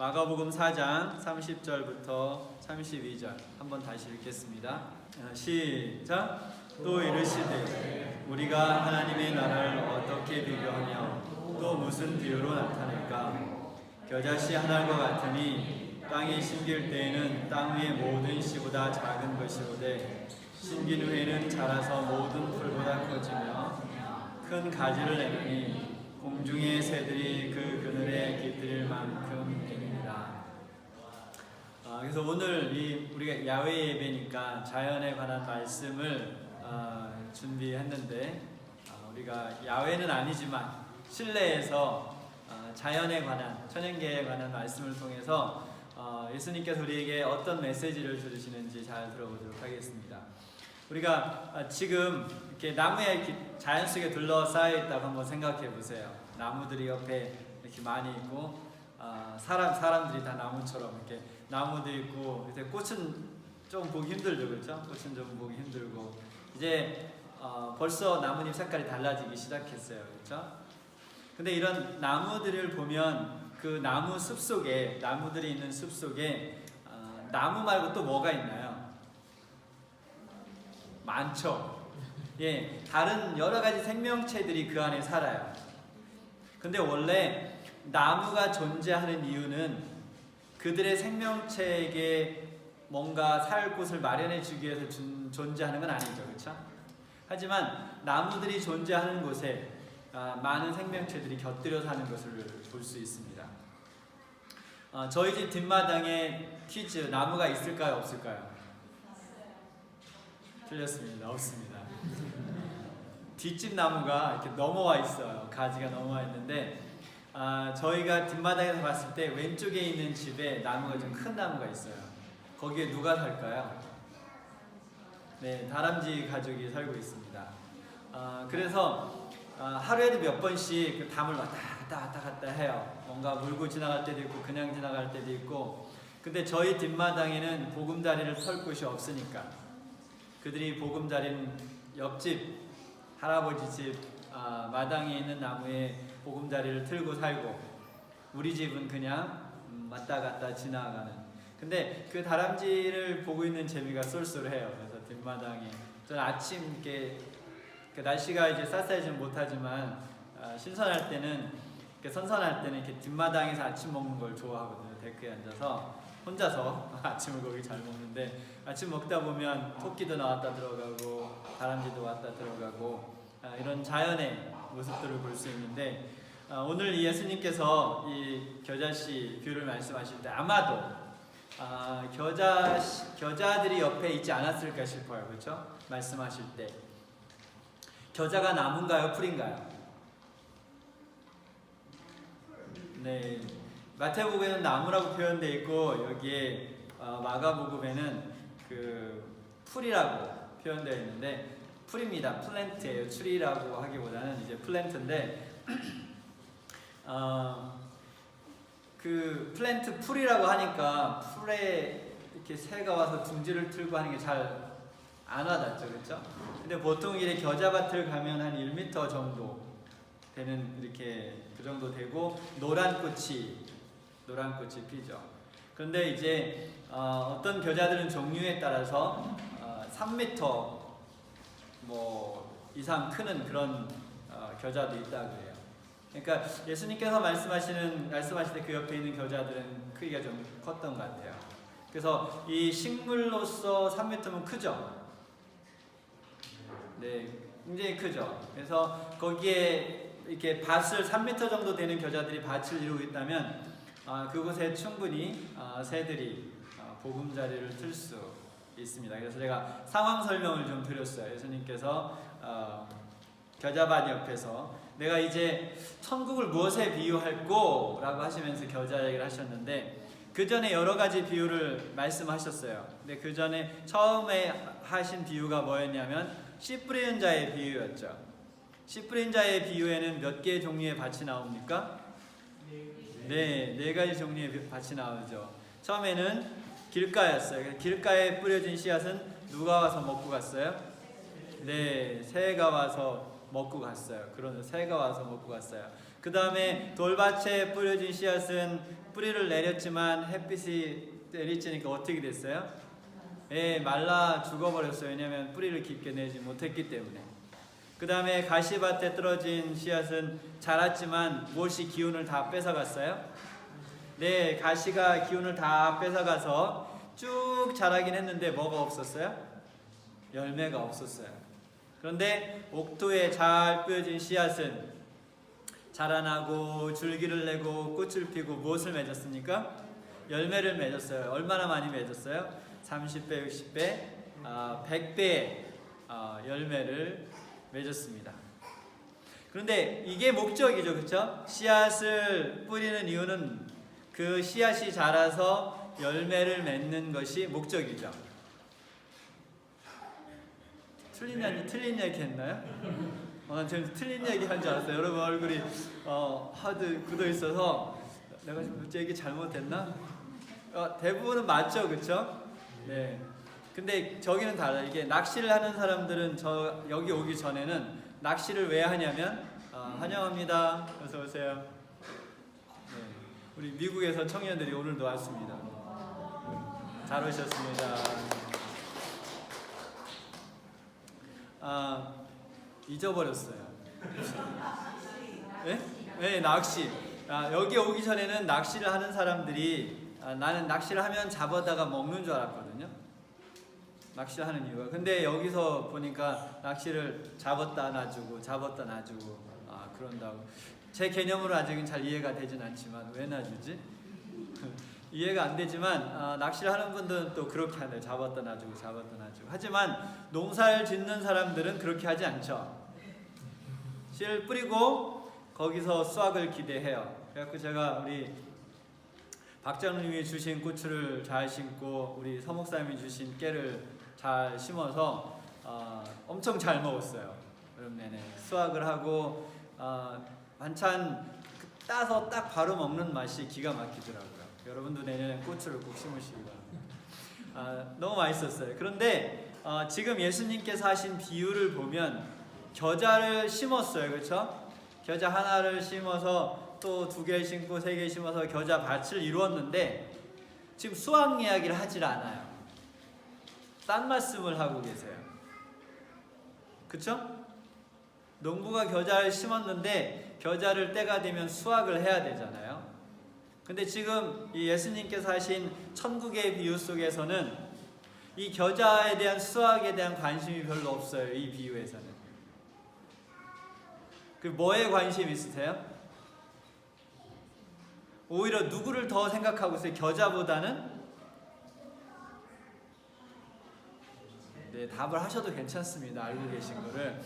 마가복음 4장 30절부터 32절 한번 다시 읽겠습니다. 시작. 또 이르시되 우리가 하나님의 나라를 어떻게 비교하며 또 무슨 비유로 나타낼까? 겨자씨 하나과 같으니 땅에 심길 때에는 땅 위의 모든 씨보다 작은 것이오되 심긴 후에는 자라서 모든 풀보다 커지며 큰 가지를 내느니 공중의 새들이 그 그늘에 깃들일 만큼 됩니다. 그래서 오늘 우리가 야외 예배니까 자연에 관한 말씀을 준비했는데 우리가 야외는 아니지만 실내에서 자연에 관한 천연계에 관한 말씀을 통해서 예수님께서 우리에게 어떤 메시지를 주시는지 잘 들어보도록 하겠습니다. 우리가 지금 이렇게 나무에 이렇게 자연 속에 둘러싸여 있다고 한번 생각해 보세요. 나무들이 옆에 이렇게 많이 있고 사람들이 다 나무처럼 이렇게 나무도 있고 이제 꽃은 좀 보기 힘들죠, 그렇죠? 꽃은 좀 보기 힘들고 이제 벌써 나뭇잎 색깔이 달라지기 시작했어요, 그렇죠? 근데 이런 나무들을 보면 그 나무 숲 속에 나무들이 있는 숲 속에 나무 말고 또 뭐가 있나요? 많죠. 예, 다른 여러 가지 생명체들이 그 안에 살아요. 근데 원래 나무가 존재하는 이유는 그들의 생명체에게 뭔가 살 곳을 마련해 주기 위해서 존재하는 건 아니죠, 그렇죠? 하지만 나무들이 존재하는 곳에 많은 생명체들이 곁들여 사는 것을 볼 수 있습니다. 저희 집 뒷마당에 퀴즈, 나무가 있을까요, 없을까요? 틀렸습니다. 없습니다. 뒷집 나무가 이렇게 넘어와 있어요. 가지가 넘어와 있는데 저희가 뒷마당에서 봤을 때 왼쪽에 있는 집에 나무가 좀 큰 나무가 있어요. 거기에 누가 살까요? 네, 다람쥐 가족이 살고 있습니다. 그래서 하루에도 몇 번씩 그 담을 왔다 갔다 해요. 뭔가 물고 지나갈 때도 있고 그냥 지나갈 때도 있고. 근데 저희 뒷마당에는 보금자리를 털 곳이 없으니까 그들이 보금자리는 옆집 할아버지 집 마당에 있는 나무에 보금자리를 틀고 살고 우리 집은 그냥 왔다 갔다 지나가는. 근데 그 다람쥐를 보고 있는 재미가 쏠쏠해요. 그래서 뒷마당에 저는 아침 이렇게 그 날씨가 이제 쌀쌀해지는 못하지만 신선할 때는 선선할 때는 이렇게 뒷마당에서 아침 먹는 걸 좋아하거든요. 데크에 앉아서 혼자서 아침을 거기 잘 먹는데 아침 먹다 보면 토끼도 나왔다 들어가고 다람쥐도 왔다 들어가고 이런 자연의 모습들을 볼 수 있는데 오늘 예수님께서 이 겨자씨 뷰를 말씀하실 때 아마도 겨자들이 옆에 있지 않았을까 싶어요. 그렇죠? 말씀하실 때 겨자가 나무인가요? 풀인가요? 네, 마태복음에는 나무라고 표현되어 있고 여기에 마가복음에는 그 풀이라고 표현되어 있는데 풀입니다. 플랜트예요. 추리라고 하기보다는 이제 플랜트인데 그 플랜트 풀이라고 하니까 풀에 이렇게 새가 와서 둥지를 틀고 하는 게 잘 안 와닿죠, 그렇죠? 근데 보통 이렇게 겨자밭을 가면 한 1m 정도 되는 이렇게 그 정도 되고 노란 꽃이 피죠. 그런데 이제 어떤 겨자들은 종류에 따라서 3m 뭐 이상 크는 그런 겨자도 있다고 해요. 그러니까 예수님께서 말씀하실 때 그 옆에 있는 겨자들은 크기가 좀 컸던 것 같아요. 그래서 이 식물로서 3m면 크죠. 네, 굉장히 크죠. 그래서 거기에 이렇게 밭을 3m 정도 되는 겨자들이 밭을 이루고 있다면 그곳에 충분히 새들이 보금자리를 틀 수 있습니다. 그래서 제가 상황 설명을 좀 드렸어요. 예수님께서 겨자밭 옆에서 내가 이제 천국을 무엇에 비유할꼬? 라고 하시면서 겨자 얘기를 하셨는데 그 전에 여러 가지 비유를 말씀하셨어요. 근데 그 전에 처음에 하신 비유가 뭐였냐면 씨 뿌리는 자의 비유였죠. 씨 뿌린 자의 비유에는 몇 개의 종류의 밭이 나옵니까? 네 가지 종류의 밭이 나오죠. 처음에는 길가였어요. 길가에 뿌려진 씨앗은 누가 와서 먹고 갔어요? 네, 새가 와서 먹고 갔어요. 그런 새가 와서 먹고 갔어요. 그 다음에 돌밭에 뿌려진 씨앗은 뿌리를 내렸지만 햇빛이 내리쬐니까 어떻게 됐어요? 예, 말라 죽어버렸어요. 왜냐하면 뿌리를 깊게 내지 못했기 때문에. 그 다음에 가시밭에 떨어진 씨앗은 자랐지만 무엇이 기운을 다 뺏어갔어요? 네, 가시가 기운을 다 뺏어가서 쭉 자라긴 했는데 뭐가 없었어요? 열매가 없었어요. 그런데 옥토에 잘 뿌려진 씨앗은 자라나고 줄기를 내고 꽃을 피고 무엇을 맺었습니까? 열매를 맺었어요. 얼마나 많이 맺었어요? 30배, 60배, 100배의 열매를 맺었습니다. 그런데 이게 목적이죠, 그렇죠? 씨앗을 뿌리는 이유는 그 씨앗이 자라서 열매를 맺는 것이 목적이죠. 틀린 얘기 했나요? 저는 틀린 얘기 한 줄 알았어요. 여러분 얼굴이 하도 굳어 있어서 내가 지금 얘기 잘못했나? 대부분은 맞죠, 그렇죠? 네. 근데 저기는 달라요. 이게 낚시를 하는 사람들은 여기 오기 전에는 낚시를 왜 하냐면 환영합니다. 어서 오세요. 네. 우리 미국에서 청년들이 오늘도 왔습니다. 잘 오셨습니다. 잊어버렸어요. 네? 네, 낚시. 여기 오기 전에는 낚시를 하는 사람들이 나는 낚시를 하면 잡아다가 먹는 줄 알았거든요. 낚시를 하는 이유가. 근데 여기서 보니까 낚시를 잡았다 놔주고 그런다고. 제 개념으로 아직은 잘 이해가 되진 않지만 왜 놔주지? 이해가 안 되지만 낚시를 하는 분들은 또 그렇게 하네요. 잡았다 놔주고. 하지만 농사를 짓는 사람들은 그렇게 하지 않죠. 씨를 뿌리고 거기서 수확을 기대해요. 그래갖고 제가 우리 박장님이 주신 고추를 잘 심고 우리 서목사님이 주신 깨를 잘 심어서 엄청 잘 먹었어요. 여름내내 수확을 하고 반찬 따서 딱 바로 먹는 맛이 기가 막히더라고요. 여러분도 내년에 고추를 꼭 심으시기 바랍니다. 너무 맛있었어요. 그런데 지금 예수님께서 하신 비유를 보면 겨자를 심었어요. 그렇죠? 겨자 하나를 심어서 또 2개 심고 3개 심어서 겨자 밭을 이루었는데 지금 수확 이야기를 하질 않아요. 딴 말씀을 하고 계세요. 그쵸? 농부가 겨자를 심었는데 겨자를 때가 되면 수확을 해야 되잖아요. 근데 지금 이 예수님께서 하신 천국의 비유 속에서는 이 겨자에 대한 수확에 대한 관심이 별로 없어요. 이 비유에서는. 그 뭐에 관심 있으세요? 오히려 누구를 더 생각하고 있어요? 겨자보다는? 네, 답을 하셔도 괜찮습니다. 알고 계신 거를.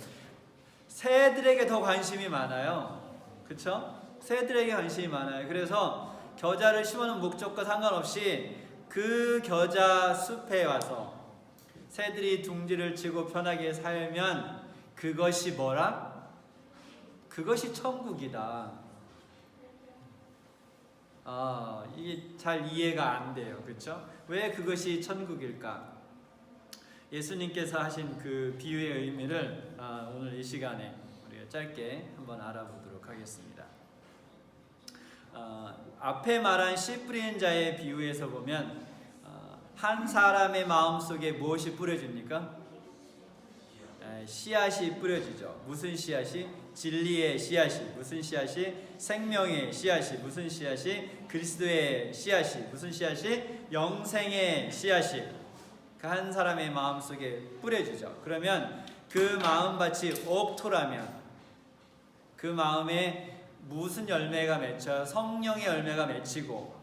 새들에게 더 관심이 많아요. 그쵸? 새들에게 관심이 많아요. 그래서 겨자를 심어놓은 목적과 상관없이 그 겨자 숲에 와서 새들이 둥지를 치고 편하게 살면 그것이 뭐라? 그것이 천국이다. 이게 잘 이해가 안 돼요. 그렇죠? 왜 그것이 천국일까? 예수님께서 하신 그 비유의 의미를 오늘 이 시간에 우리가 짧게 한번 알아보도록 하겠습니다. 앞에 말한 씨 뿌리는 자의 비유에서 보면 한 사람의 마음속에 무엇이 뿌려집니까? 씨앗이 뿌려지죠. 무슨 씨앗이? 진리의 씨앗이. 무슨 씨앗이? 생명의 씨앗이. 무슨 씨앗이? 그리스도의 씨앗이. 무슨 씨앗이? 영생의 씨앗이 그 한 사람의 마음속에 뿌려지죠. 그러면 그 마음밭이 옥토라면 그 마음에 무슨 열매가 맺혀요? 성령의 열매가 맺히고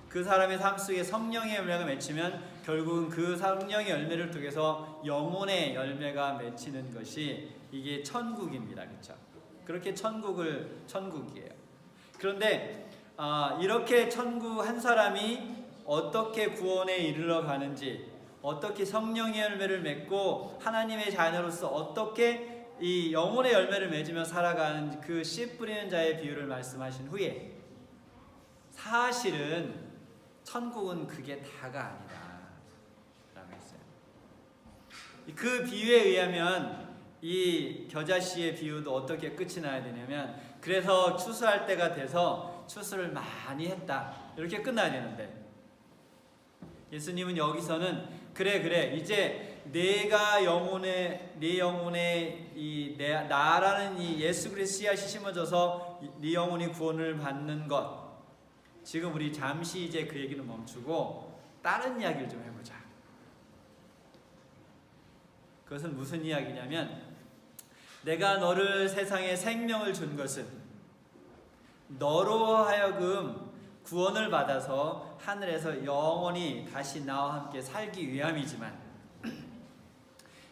그 사람의 삶 속에 성령의 열매가 맺히면 결국은 그 성령의 열매를 통해서 영혼의 열매가 맺히는 것이 이게 천국입니다. 그렇죠? 그렇게 천국이에요. 그런데 이렇게 천국 한 사람이 어떻게 구원에 이르러 가는지, 어떻게 성령의 열매를 맺고 하나님의 자녀로서 어떻게 이 영혼의 열매를 맺으며 살아가는 그 씨 뿌리는 자의 비유를 말씀하신 후에 사실은 천국은 그게 다가 아니다 라고 했어요. 그 비유에 의하면 이 겨자씨의 비유도 어떻게 끝이 나야 되냐면, 그래서 추수할 때가 돼서 추수를 많이 했다, 이렇게 끝나야 되는데, 예수님은 여기서는 그래 이제 내가 내 영혼에 나라는 이 예수 그리스도 씨앗이 심어져서 네 영혼이 구원을 받는 것, 지금 우리 잠시 이제 그 얘기는 멈추고 다른 이야기를 좀 해보자. 그것은 무슨 이야기냐면, 내가 너를 세상에 생명을 준 것은 너로 하여금 구원을 받아서 하늘에서 영원히 다시 나와 함께 살기 위함이지만,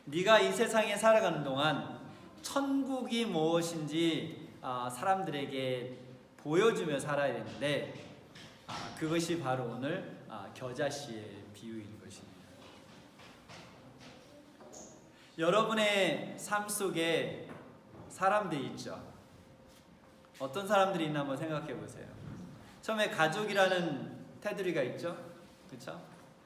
네가 이 세상에 살아가는 동안 천국이 무엇인지 사람들에게 보여주며 살아야 되는데, 그것이 바로 오늘 겨자씨의 비유인 것입니다. 여러분의 삶 속에 사람들이 있죠. 어떤 사람들이 있나 한번 생각해 보세요. 처음에 가족이라는 테두리가 있죠. 그렇죠?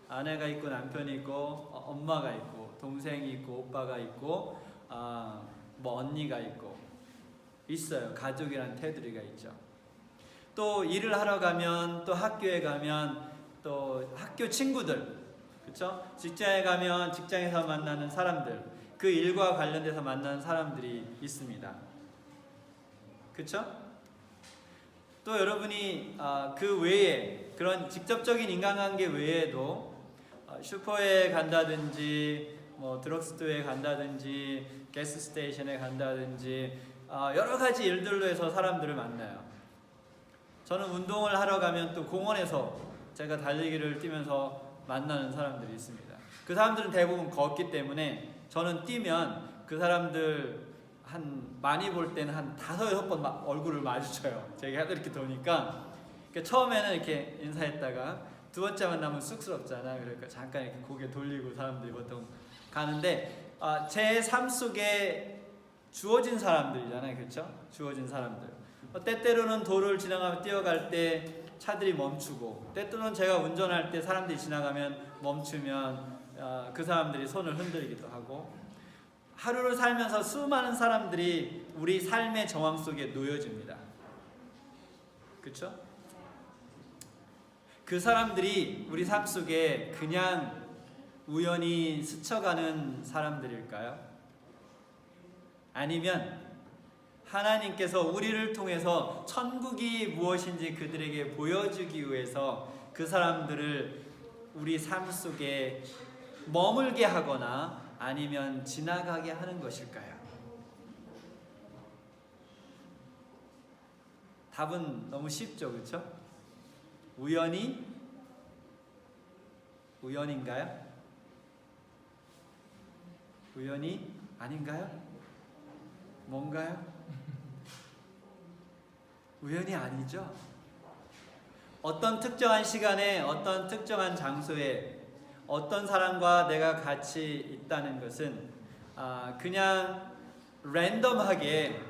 아내가 있고 남편이 있고 엄마가 있고 동생이 있고 오빠가 있고 뭐 언니가 있고 있어요. 가족이라는 테두리가 있죠. 또 일을 하러 가면, 또 학교에 가면, 또 학교 친구들, 그렇죠? 직장에 가면 직장에서 만나는 사람들, 그 일과 관련돼서 만나는 사람들이 있습니다. 그렇죠? 또 여러분이 그 외에, 그런 직접적인 인간관계 외에도 슈퍼에 간다든지, 뭐 드럭스토어에 간다든지, 가스스테이션에 간다든지, 여러 가지 일들로 해서 사람들을 만나요. 저는 운동을 하러 가면 또 공원에서 제가 달리기를 뛰면서 만나는 사람들이 있습니다. 그 사람들은 대부분 걷기 때문에 저는 뛰면 그 사람들 많이 볼 때는 한 5-6번 얼굴을 마주쳐요. 제가 이렇게 도니까. 그러니까 처음에는 이렇게 인사했다가 두 번째 만나면 쑥스럽잖아. 그러니까 잠깐 이렇게 고개 돌리고 사람들이 보통 가는데, 제 삶 속에 주어진 사람들이잖아요. 그렇죠? 주어진 사람들. 때때로는 도로를 지나가며 뛰어갈 때 차들이 멈추고, 때때로는 제가 운전할 때 사람들이 지나가면 멈추면 그 사람들이 손을 흔들기도 하고, 하루를 살면서 수많은 사람들이 우리 삶의 정황 속에 놓여집니다. 그렇죠? 그 사람들이 우리 삶 속에 그냥 우연히 스쳐가는 사람들일까요? 아니면 하나님께서 우리를 통해서 천국이 무엇인지 그들에게 보여주기 위해서 그 사람들을 우리 삶 속에 머물게 하거나 아니면 지나가게 하는 것일까요? 답은 너무 쉽죠, 그렇죠? 우연인가요? 우연이 아닌가요? 뭔가요? 우연이 아니죠. 어떤 특정한 시간에, 어떤 특정한 장소에 어떤 사람과 내가 같이 있다는 것은 그냥 랜덤하게,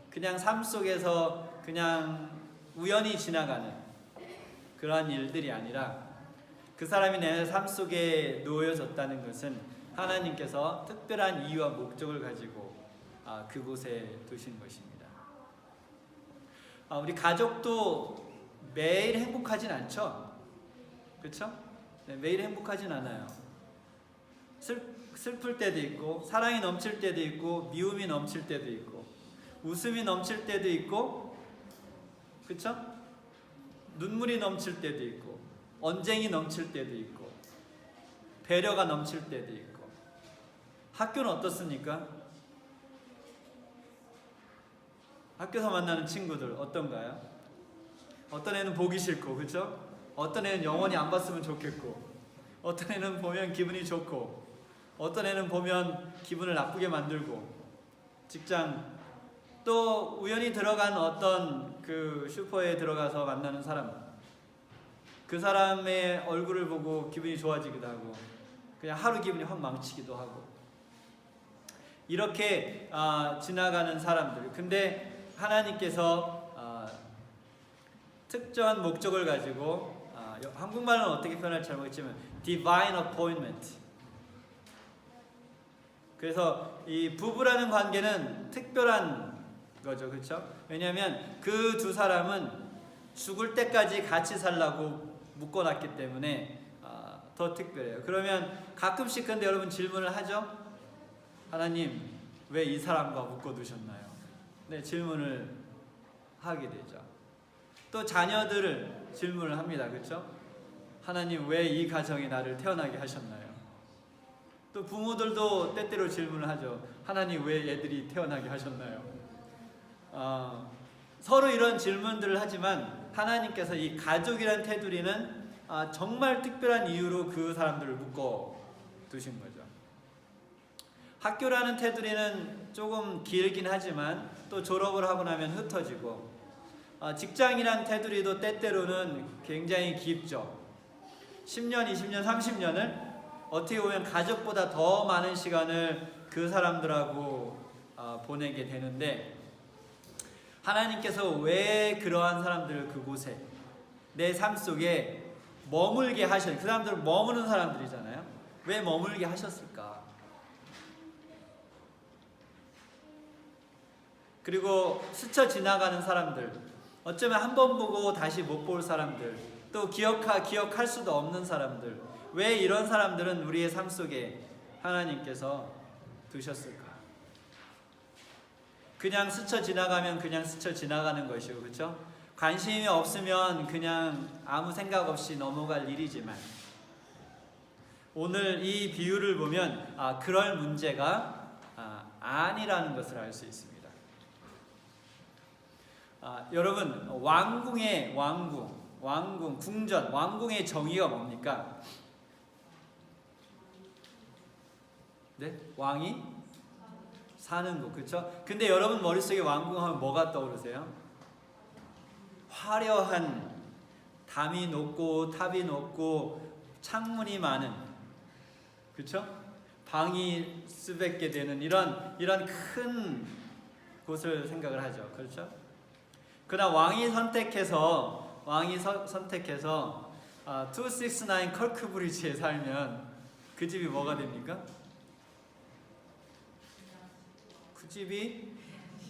그냥 삶 속에서 그냥 우연히 지나가는 그러한 일들이 아니라, 그 사람이 내 삶 속에 놓여졌다는 것은 하나님께서 특별한 이유와 목적을 가지고 그곳에 두신 것입니다. 우리 가족도 매일 행복하진 않죠? 그렇죠? 네, 매일 행복하진 않아요. 슬플 때도 있고, 사랑이 넘칠 때도 있고, 미움이 넘칠 때도 있고, 웃음이 넘칠 때도 있고, 그렇죠? 눈물이 넘칠 때도 있고, 언쟁이 넘칠 때도 있고, 배려가 넘칠 때도 있고. 학교는 어떻습니까? 학교에서 만나는 친구들 어떤가요? 어떤 애는 보기 싫고, 그렇죠? 어떤 애는 영원히 안 봤으면 좋겠고, 어떤 애는 보면 기분이 좋고, 어떤 애는 보면 기분을 나쁘게 만들고. 직장, 또 우연히 들어간 어떤 그 슈퍼에 들어가서 만나는 사람, 그 사람의 얼굴을 보고 기분이 좋아지기도 하고, 그냥 하루 기분이 확 망치기도 하고, 이렇게 지나가는 사람들. 근데 하나님께서 특정한 목적을 가지고, 한국말은 어떻게 표현할지 잘 모르겠지만 divine appointment, 그래서 이 부부라는 관계는 특별한 거죠, 그렇죠? 왜냐하면 그 두 사람은 죽을 때까지 같이 살라고 묶어놨기 때문에 더 특별해요. 그러면 가끔씩 근데 여러분 질문을 하죠. 하나님, 왜 이 사람과 묶어두셨나요? 네, 질문을 하게 되죠. 또 자녀들을 질문을 합니다, 그렇죠? 하나님, 왜 이 가정에 나를 태어나게 하셨나요? 또 부모들도 때때로 질문을 하죠. 하나님, 왜 애들이 태어나게 하셨나요? 서로 이런 질문들을 하지만 하나님께서 이 가족이란 테두리는 정말 특별한 이유로 그 사람들을 묶어 두신 거죠. 학교라는 테두리는 조금 길긴 하지만 또 졸업을 하고 나면 흩어지고, 직장이란 테두리도 때때로는 굉장히 깊죠. 10년, 20년, 30년을 어떻게 보면 가족보다 더 많은 시간을 그 사람들하고 보내게 되는데, 하나님께서 왜 그러한 사람들을 그곳에 내 삶 속에 머물게 하셨, 그 사람들은 머무는 사람들이잖아요. 왜 머물게 하셨을까? 그리고 스쳐 지나가는 사람들, 어쩌면 한 번 보고 다시 못 볼 사람들, 또 기억할 수도 없는 사람들, 왜 이런 사람들은 우리의 삶 속에 하나님께서 두셨을까? 그냥 스쳐 지나가면 그냥 스쳐 지나가는 것이고, 그렇죠? 관심이 없으면 그냥 아무 생각 없이 넘어갈 일이지만, 오늘 이 비유를 보면 그럴 문제가 아니라는 것을 알 수 있습니다. 여러분, 왕궁의 왕궁, 궁전, 왕궁의 정의가 뭡니까? 네? 왕이 사는 곳, 그렇죠? 근데 여러분 머릿속에 왕궁하면 뭐가 떠오르세요? 화려한, 담이 높고 탑이 높고 창문이 많은, 그렇죠? 방이 수백 개 되는 이런 큰 곳을 생각을 하죠, 그렇죠? 그러나 왕이 선택해서 269 컬크 브리지에 살면 그 집이 뭐가 됩니까? 그 집이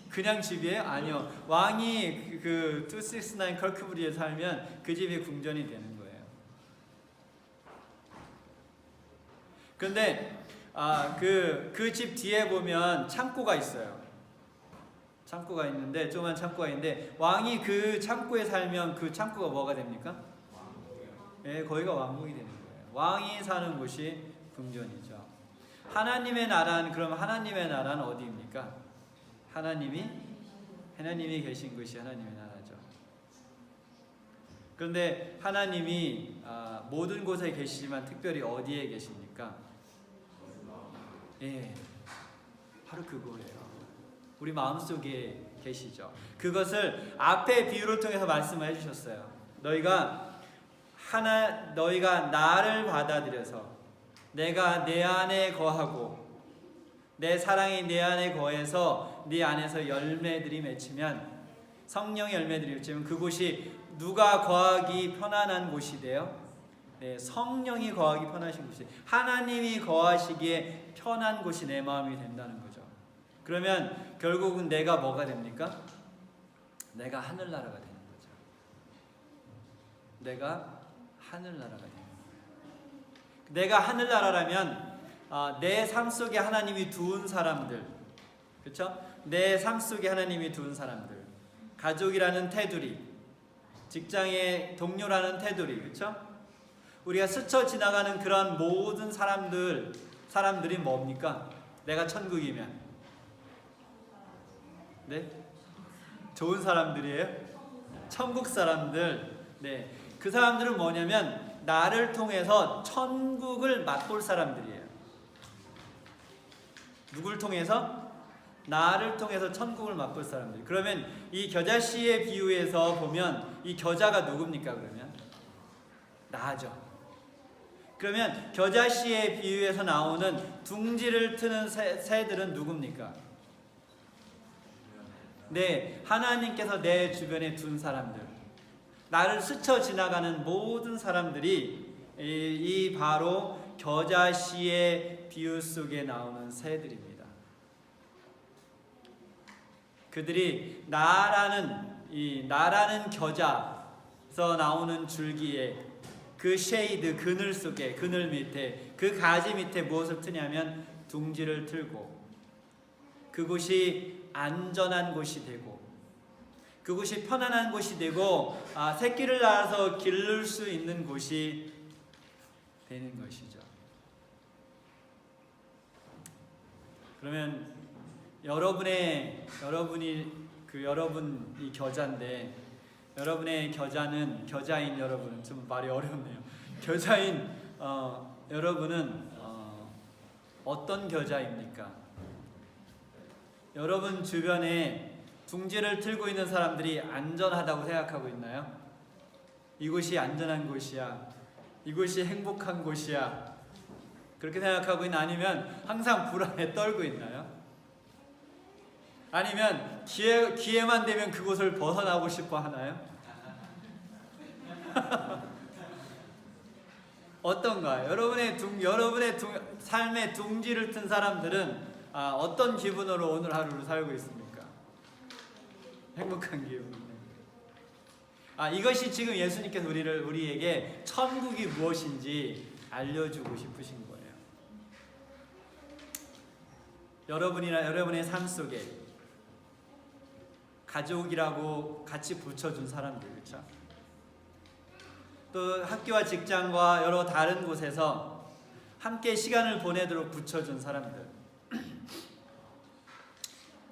그냥 집이에요? 아니요. 왕이 그 269 컬크 브리지에 살면 그 집이 궁전이 되는 거예요. 근데 그 집 뒤에 보면 창고가 있어요. 창고가 있는데, 조그만 창고가 있는데, 왕이 그 창고에 살면 그 창고가 뭐가 됩니까? 예, 거기가 왕궁이 되는 거예요. 왕이 사는 곳이 궁전이죠. 하나님의 나라는, 그럼 하나님의 나라는 어디입니까? 하나님이 계신 곳이 하나님의 나라죠. 그런데 하나님이 모든 곳에 계시지만 특별히 어디에 계십니까? 예, 바로 그거예요. 우리 마음속에 계시죠. 그것을 앞에 비유를 통해서 말씀을 해주셨어요. 너희가 나를 받아들여서 내가 내 안에 거하고 내 사랑이 내 안에 거해서 네 안에서 열매들이 맺히면, 성령의 열매들이 맺히면 그곳이 누가 거하기 편안한 곳이 돼요? 네, 성령이 거하기 편하신 곳이, 하나님이 거하시기에 편한 곳이 내 마음이 된다는 거죠. 그러면 결국은 내가 뭐가 됩니까? 내가 하늘나라가 되는 거죠. 내가 하늘나라가 되는 거예요. 내가 하늘나라라면 내 삶 속에 하나님이 두은 사람들, 그렇죠? 내 삶 속에 하나님이 두은 사람들, 가족이라는 테두리, 직장의 동료라는 테두리, 그렇죠? 우리가 스쳐 지나가는 그런 모든 사람들이 뭡니까? 내가 천국이면, 네? 좋은 사람들이에요? 천국 사람들. 네. 그 사람들은 뭐냐면 나를 통해서 천국을 맛볼 사람들이에요. 누굴 통해서? 나를 통해서 천국을 맛볼 사람들. 그러면 이 겨자씨의 비유에서 보면 이 겨자가 누굽니까? 그러면 나죠. 그러면 겨자씨의 비유에서 나오는 둥지를 트는 새들은 누굽니까? 네, 하나님께서 내 주변에 둔 사람들, 나를 스쳐 지나가는 모든 사람들이 바로 겨자씨의 비유 속에 나오는 새들입니다. 그들이 나라는 겨자에서 나오는 줄기에 그 쉐이드, 그늘 속에, 그늘 밑에, 그 가지 밑에 무엇을 트냐면 둥지를 틀고 그곳이 안전한 곳이 되고 그곳이 편안한 곳이 되고 새끼를 낳아서 기를 수 있는 곳이 되는 것이죠. 그러면 여러분이 겨자인데 여러분의 겨자인 여러분은 좀 말이 어렵네요. 겨자인 여러분은 어떤 겨자입니까? 여러분 주변에 둥지를 틀고 있는 사람들이 안전하다고 생각하고 있나요? 이곳이 안전한 곳이야. 이곳이 행복한 곳이야. 그렇게 생각하고 있나? 아니면 항상 불안에 떨고 있나요? 아니면 기회만 되면 그곳을 벗어나고 싶어 하나요? 어떤가요? 여러분의 삶의 둥지를 튼 사람들은 어떤 기분으로 오늘 하루를 살고 있습니까? 행복한 기분. 이것이 지금 예수님께서 우리에게 천국이 무엇인지 알려주고 싶으신 거예요. 여러분의 삶 속에 가족이라고 같이 붙여준 사람들, 그렇죠? 또 학교와 직장과 여러 다른 곳에서 함께 시간을 보내도록 붙여준 사람들,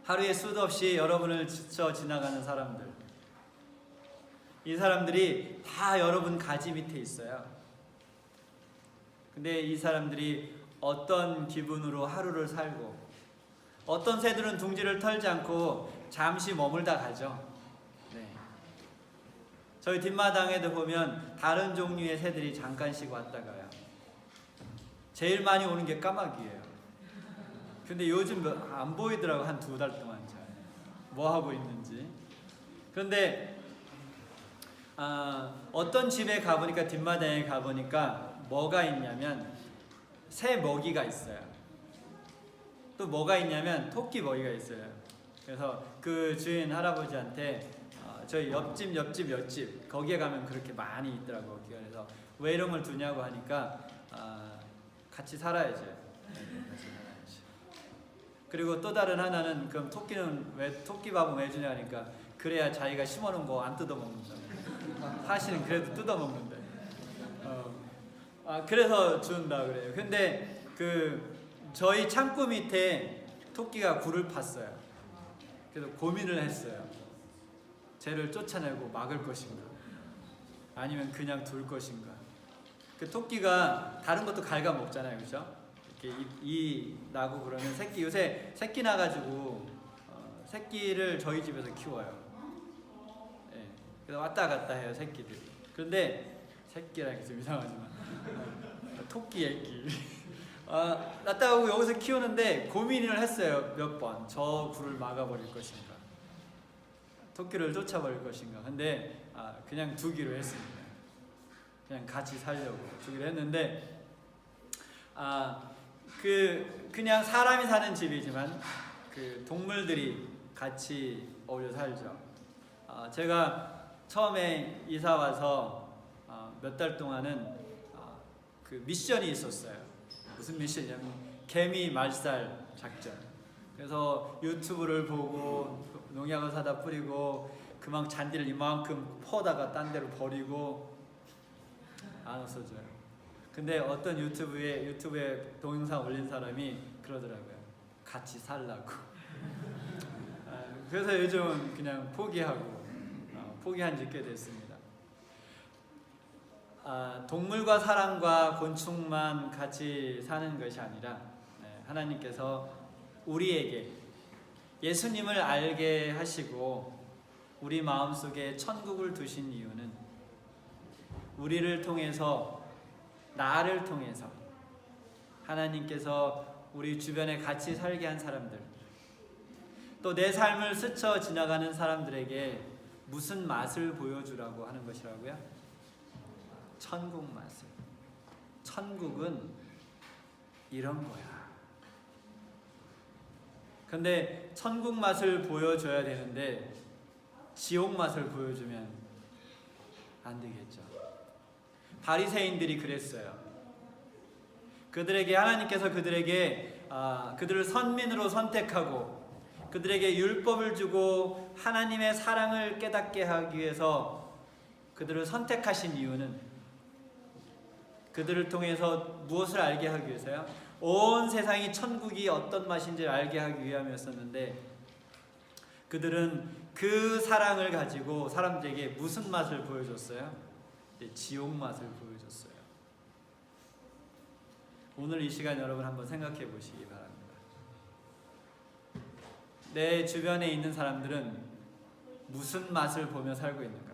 하루에 수도 없이 여러분을 지쳐 지나가는 사람들, 이 사람들이 다 여러분 가지 밑에 있어요. 근데 이 사람들이 어떤 기분으로 하루를 살고, 어떤 새들은 둥지를 털지 않고 잠시 머물다 가죠. 네. 저희 뒷마당에도 보면 다른 종류의 새들이 잠깐씩 왔다 가요. 제일 많이 오는 게 까마귀예요. 근데 요즘 안 보이더라고. 한 2달 동안 잘 뭐 하고 있는지. 그런데 어떤 집에 가보니까, 뒷마당에 가보니까 뭐가 있냐면 새 먹이가 있어요. 또 뭐가 있냐면 토끼 먹이가 있어요. 그래서 그 주인 할아버지한테 저희 옆집 거기에 가면 그렇게 많이 있더라고요. 그래서 왜 이런 걸 두냐고 하니까 같이 살아야죠. 그리고 또 다른 하나는, 그럼 토끼는 왜 토끼밥은 왜 주냐 하니까 그래야 자기가 심어놓은 거 안 뜯어먹는다. 사실은 그래도 뜯어먹는데 그래서 준다 그래요. 근데 저희 창고 밑에 토끼가 굴을 팠어요. 그래서 고민을 했어요. 쟤를 쫓아내고 막을 것인가, 아니면 그냥 둘 것인가. 그 토끼가 다른 것도 갉아먹잖아요, 그렇죠? 이렇게 이 나고 그러면 요새 새끼 나가지고 새끼를 저희 집에서 키워요. 네. 그래서 왔다 갔다 해요, 새끼들이. 그런데 새끼라니까 좀 이상하지만 토끼 애기 낳다 오고 여기서 키우는데 고민을 했어요. 몇 번. 저 굴을 막아버릴 것인가, 토끼를 쫓아버릴 것인가. 근데 그냥 두기로 했습니다. 그냥 같이 살려고 두기로 했는데 그냥 사람이 사는 집이지만 그 동물들이 같이 어울려 살죠. 제가 처음에 이사 와서 몇 달 동안은 그 미션이 있었어요. 무슨 미션이냐면 개미 말살 작전. 그래서 유튜브를 보고 농약을 사다 뿌리고 그만 잔디를 이만큼 퍼다가 딴 데로 버리고 안 없어져요. 근데 어떤 유튜브에 동영상 올린 사람이 그러더라고요. 같이 살라고. 그래서 요즘은 그냥 포기한 지 꽤 됐습니다. 동물과 사람과 곤충만 같이 사는 것이 아니라 하나님께서 우리에게 예수님을 알게 하시고 우리 마음속에 천국을 두신 이유는 우리를 통해서, 나를 통해서 하나님께서 우리 주변에 같이 살게 한 사람들, 또 내 삶을 스쳐 지나가는 사람들에게 무슨 맛을 보여주라고 하는 것이라고요? 천국 맛을. 천국은 이런 거야. 근데 천국 맛을 보여줘야 되는데 지옥 맛을 보여주면 안 되겠죠. 바리새인들이 그랬어요. 그들에게 하나님께서 그들을 선민으로 선택하고 그들에게 율법을 주고 하나님의 사랑을 깨닫게 하기 위해서 그들을 선택하신 이유는 그들을 통해서 무엇을 알게 하기 위해서요? 온 세상이 천국이 어떤 맛인지를 알게 하기 위함이었었는데 그들은 그 사랑을 가지고 사람들에게 무슨 맛을 보여줬어요? 지옥 맛을 보여줬어요. 오늘 이 시간 여러분 한번 생각해 보시기 바랍니다. 내 주변에 있는 사람들은 무슨 맛을 보며 살고 있는가?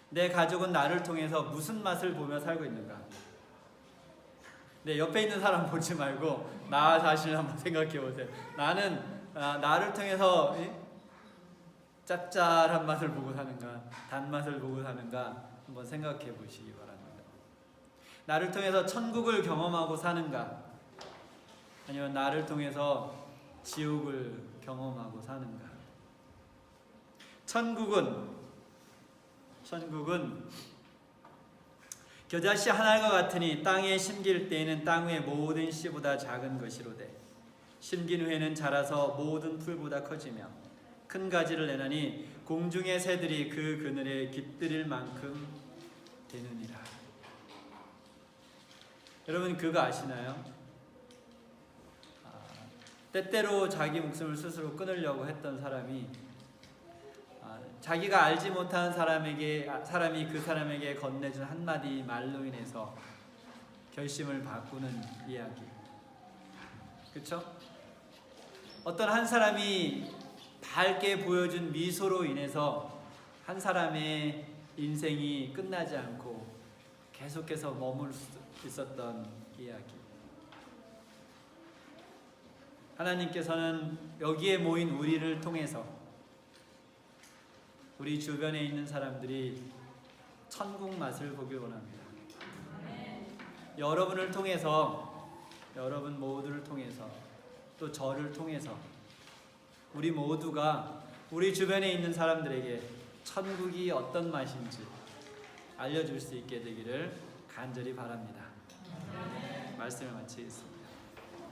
내 가족은 나를 통해서 무슨 맛을 보며 살고 있는가? 내 옆에 있는 사람 보지 말고 나 자신을 한번 생각해 보세요. 나는 나를 통해서 짭짤한 맛을 보고 사는가, 단맛을 보고 사는가 한번 생각해 보시기 바랍니다. 나를 통해서 천국을 경험하고 사는가, 아니면 나를 통해서 지옥을 경험하고 사는가? 천국은 겨자씨 하나가 같으니 땅에 심길 때에는 땅 위의 모든 씨보다 작은 것이로되 심긴 후에는 자라서 모든 풀보다 커지며 큰 가지를 내나니 공중의 새들이 그 그늘에 깃들일 만큼 되느니라. 여러분 그거 아시나요? 때때로 자기 목숨을 스스로 끊으려고 했던 사람이 자기가 알지 못하는 사람이 그 사람에게 건네준 한마디 말로 인해서 결심을 바꾸는 이야기. 그렇죠? 어떤 한 사람이 밝게 보여준 미소로 인해서 한 사람의 인생이 끝나지 않고 계속해서 머물 수 있었던 이야기. 하나님께서는 여기에 모인 우리를 통해서 우리 주변에 있는 사람들이 천국 맛을 보길 원합니다. 여러분을 통해서, 여러분 모두를 통해서, 또 저를 통해서 우리 모두가 우리 주변에 있는 사람들에게 천국이 어떤 맛인지 알려줄 수 있게 되기를 간절히 바랍니다. 말씀을 마치겠습니다.